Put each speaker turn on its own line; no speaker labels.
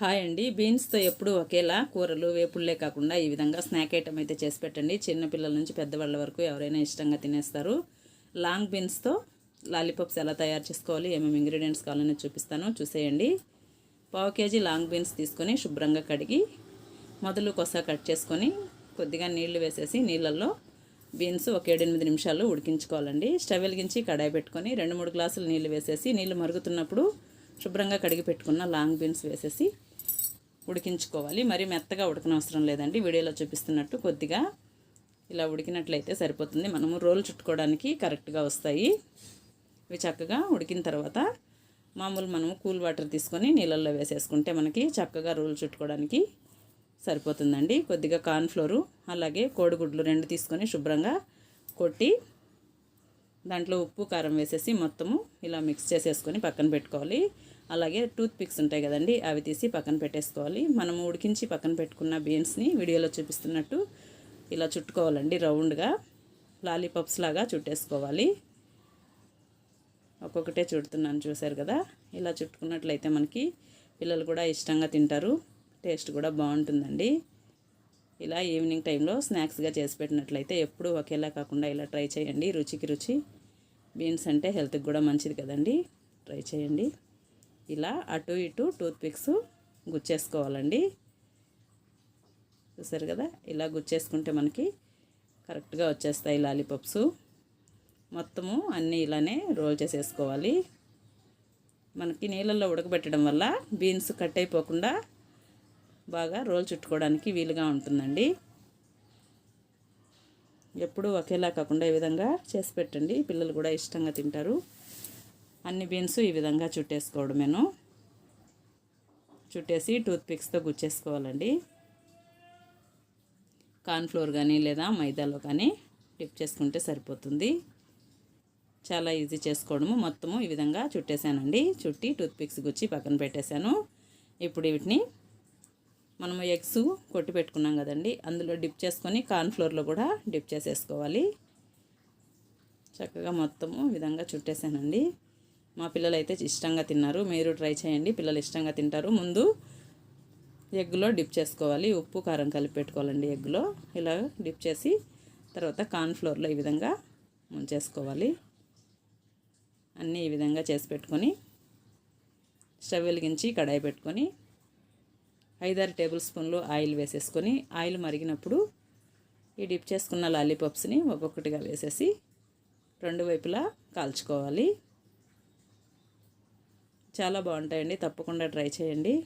Hi అండి. బీన్స్తో ఎప్పుడు ఒకేలా కూరలు వేపుళ్ళే కాకుండా ఈ విధంగా స్నాక్ ఐటమ్ అయితే చేసి పెట్టండి. చిన్నపిల్లల నుంచి పెద్దవాళ్ళ వరకు ఎవరైనా ఇష్టంగా తినేస్తారు. లాంగ్ బీన్స్తో లాలీపాప్స్ ఎలా తయారు చేసుకోవాలి, ఏమేమి ఇంగ్రీడియంట్స్ కావాలని చూపిస్తాను, చూసేయండి. 1/2 kg లాంగ్ బీన్స్ తీసుకొని శుభ్రంగా కడిగి మొదలు కొస కట్ చేసుకొని కొద్దిగా నీళ్లు వేసేసి నీళ్ళల్లో బీన్స్ ఒక 7-8 నిమిషాలు ఉడికించుకోవాలండి. స్టవ్ వెలిగించి కడాయి పెట్టుకొని 2-3 గ్లాసులు నీళ్లు వేసేసి నీళ్లు మరుగుతున్నప్పుడు శుభ్రంగా కడిగి పెట్టుకున్న లాంగ్ బీన్స్ వేసేసి ఉడికించుకోవాలి. మరి మెత్తగా ఉడకనవసరం లేదండి. వీడియోలో చూపిస్తున్నట్టు కొద్దిగా ఇలా ఉడికినట్లయితే సరిపోతుంది. మనము రోల్ చుట్టుకోవడానికి కరెక్ట్గా వస్తాయి. ఇవి చక్కగా ఉడికిన తర్వాత మామూలు మనము కూల్ వాటర్ తీసుకొని నీళ్ళల్లో వేసేసుకుంటే మనకి చక్కగా రోల్ చుట్టుకోవడానికి సరిపోతుందండి. కొద్దిగా కార్న్ఫ్లోరు అలాగే కోడిగుడ్లు 2 తీసుకొని శుభ్రంగా కొట్టి దాంట్లో ఉప్పు కారం వేసేసి మొత్తము ఇలా మిక్స్ చేసేసుకొని పక్కన పెట్టుకోవాలి. అలాగే టూత్ పిక్స్ ఉంటాయి కదండి, అవి తీసి పక్కన పెట్టేసుకోవాలి. మనము ఉడికించి పక్కన పెట్టుకున్న బీన్స్ని వీడియోలో చూపిస్తున్నట్టు ఇలా చుట్టుకోవాలండి. రౌండ్గా లాలీపాప్స్ లాగా చుట్టేసుకోవాలి. ఒక్కొక్కటే చుడుతున్నాను, చూసారు కదా. ఇలా చుట్టుకున్నట్లయితే మనకి పిల్లలు కూడా ఇష్టంగా తింటారు, టేస్ట్ కూడా బాగుంటుందండి. ఇలా ఈవినింగ్ టైంలో స్నాక్స్గా చేసి పెట్టినట్లయితే ఎప్పుడూ ఒకేలా కాకుండా ఇలా ట్రై చేయండి. రుచికి రుచి. బీన్స్ అంటే హెల్త్కి కూడా మంచిది కదండి, ట్రై చేయండి. ఇలా అటు ఇటు టూత్ పిక్స్ గుచ్చేసుకోవాలండి. చూసారు కదా, ఇలా గుచ్చేసుకుంటే మనకి కరెక్ట్గా వచ్చేస్తాయి లాలీపాప్స్. మొత్తము అన్నీ ఇలానే రోల్ చేసేసుకోవాలి. మనకి నీళ్ళల్లో ఉడకబెట్టడం వల్ల బీన్స్ కట్ అయిపోకుండా బాగా రోల్ చుట్టుకోవడానికి వీలుగా ఉంటుందండి. ఎప్పుడూ ఒకేలా కాకుండా ఈ విధంగా చేసి పెట్టండి, పిల్లలు కూడా ఇష్టంగా తింటారు. అన్ని బీన్స్ ఈ విధంగా చుట్టేసుకోవడమేను. చుట్టేసి టూత్ పిక్స్తో గుచ్చేసుకోవాలండి. కార్న్ఫ్లోర్ కానీ లేదా మైదాలో కానీ డిప్ చేసుకుంటే సరిపోతుంది. చాలా ఈజీ చేసుకోవడము. మొత్తము ఈ విధంగా చుట్టేసానండి. చుట్టి టూత్ పిక్స్ గుచ్చి పక్కన పెట్టేశాను. ఇప్పుడు వీటిని మనము ఎగ్స్ కొట్టి పెట్టుకున్నాం కదండి, అందులో డిప్ చేసుకొని కార్న్ఫ్లోర్లో కూడా డిప్ చేసేసుకోవాలి. చక్కగా మొత్తము ఈ విధంగా చుట్టేసానండి. మా పిల్లలు అయితే ఇష్టంగా తిన్నారు, మీరు ట్రై చేయండి, పిల్లలు ఇష్టంగా తింటారు. ముందు ఎగ్లో డిప్ చేసుకోవాలి, ఉప్పు కారం కలిపి పెట్టుకోవాలండి. ఎగ్లో ఇలా డిప్ చేసి తర్వాత కార్న్ఫ్లోర్లో ఈ విధంగా ముంచేసుకోవాలి. అన్నీ ఈ విధంగా చేసి పెట్టుకొని స్టవ్ వెలిగించి కడాయి పెట్టుకొని 5-6 టేబుల్ స్పూన్లు ఆయిల్ వేసేసుకొని ఆయిల్ మరిగినప్పుడు ఈ డిప్ చేసుకున్న లాలీపాప్స్ని ఒక్కొక్కటిగా వేసేసి 2 వైపులా కాల్చుకోవాలి. చాలా బాగుంటాయండి, తప్పకుండా ట్రై చేయండి.